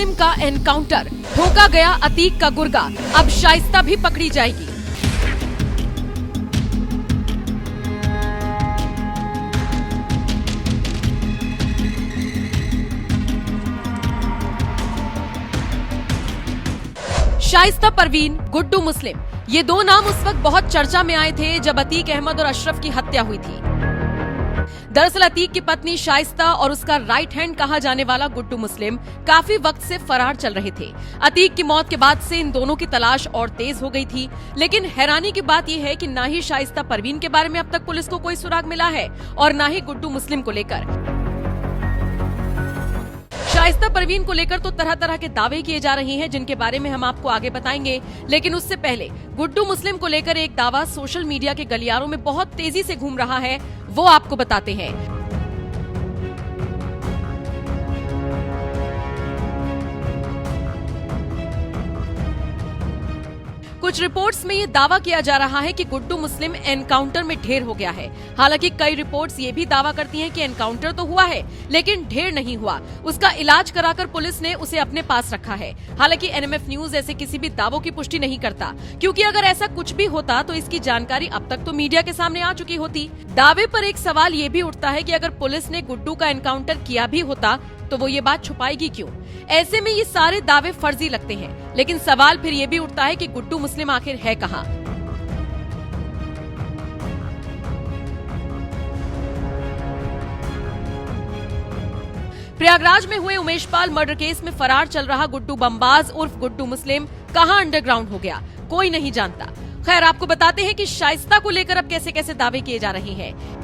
मुस्लिम का एनकाउंटर, ठोका गया अतीक का गुर्गा, अब शाइस्ता भी पकड़ी जाएगी। शाइस्ता परवीन, गुड्डू मुस्लिम, ये दो नाम उस वक्त बहुत चर्चा में आए थे जब अतीक अहमद और अशरफ की हत्या हुई थी। दरअसल अतीक की पत्नी शाइस्ता और उसका राइट हैंड कहा जाने वाला गुड्डू मुस्लिम काफी वक्त से फरार चल रहे थे। अतीक की मौत के बाद से इन दोनों की तलाश और तेज हो गई थी, लेकिन हैरानी की बात यह है कि ना ही शाइस्ता परवीन के बारे में अब तक पुलिस को कोई सुराग मिला है और ना ही गुड्डू मुस्लिम को लेकर। शाइस्ता परवीन को लेकर तो तरह तरह के दावे किए जा रहे हैं, जिनके बारे में हम आपको आगे बताएंगे, लेकिन उससे पहले गुड्डू मुस्लिम को लेकर एक दावा सोशल मीडिया के गलियारों में बहुत तेजी से घूम रहा है, वो आपको बताते हैं। कुछ रिपोर्ट्स में ये दावा किया जा रहा है कि गुड्डू मुस्लिम एनकाउंटर में ढेर हो गया है। हालांकि कई रिपोर्ट्स ये भी दावा करती हैं कि एनकाउंटर तो हुआ है, लेकिन ढेर नहीं हुआ। उसका इलाज कराकर पुलिस ने उसे अपने पास रखा है। हालांकि एनएमएफ न्यूज ऐसे किसी भी दावों की पुष्टि नहीं करता, क्योंकि अगर ऐसा कुछ भी होता तो इसकी जानकारी अब तक तो मीडिया के सामने आ चुकी होती। दावे पर एक सवाल ये भी उठता है कि अगर पुलिस ने गुड्डू का एनकाउंटर किया भी होता तो वो ये बात छुपाएगी क्यों? ऐसे में ये सारे दावे फर्जी लगते हैं। लेकिन सवाल फिर ये भी उठता है कि गुड्डू मुस्लिम आखिर है कहां? प्रयागराज में हुए उमेश पाल मर्डर केस में फरार चल रहा गुड्डू बमबाज उर्फ गुड्डू मुस्लिम कहां अंडरग्राउंड हो गया, कोई नहीं जानता। खैर, आपको बताते हैं कि शाइस्ता को लेकर अब कैसे कैसे दावे किए जा रहे हैं।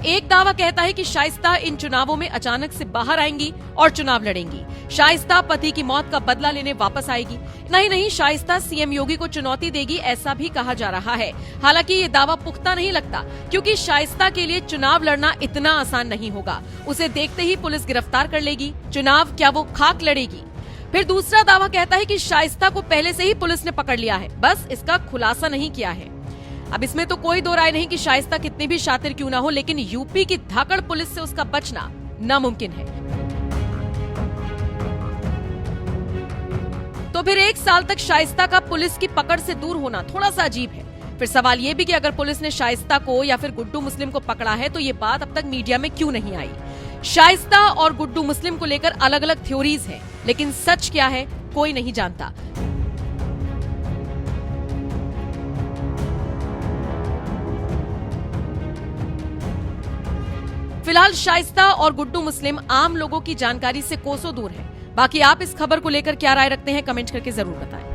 एक दावा कहता है कि शाइस्ता इन चुनावों में अचानक से बाहर आएंगी और चुनाव लड़ेंगी। शाइस्ता पति की मौत का बदला लेने वापस आएगी। नहीं, शाइस्ता सीएम योगी को चुनौती देगी, ऐसा भी कहा जा रहा है। हालांकि ये दावा पुख्ता नहीं लगता, क्योंकि शाइस्ता के लिए चुनाव लड़ना इतना आसान नहीं होगा। उसे देखते ही पुलिस गिरफ्तार कर लेगी। चुनाव क्या वो खाक लड़ेगी? फिर दूसरा दावा कहता है कि शाइस्ता को पहले से ही पुलिस ने पकड़ लिया है, बस इसका खुलासा नहीं किया है। अब इसमें तो कोई दो राय नहीं कि शाइस्ता कितनी भी शातिर क्यों ना हो, लेकिन यूपी की धाकड़ पुलिस से उसका बचना नामुमकिन है। तो फिर 1 साल तक शाइस्ता का पुलिस की पकड़ से दूर होना थोड़ा सा अजीब है। फिर सवाल ये भी कि अगर पुलिस ने शाइस्ता को या फिर गुड्डू मुस्लिम को पकड़ा है तो ये बात अब तक मीडिया में क्यों नहीं आई? शाइस्ता और गुड्डू मुस्लिम को लेकर अलग अलग थ्योरीज हैं, लेकिन सच क्या है कोई नहीं जानता। फिलहाल शाइस्ता और गुड्डू मुस्लिम आम लोगों की जानकारी से कोसों दूर है। बाकी आप इस खबर को लेकर क्या राय रखते हैं, कमेंट करके जरूर बताएं।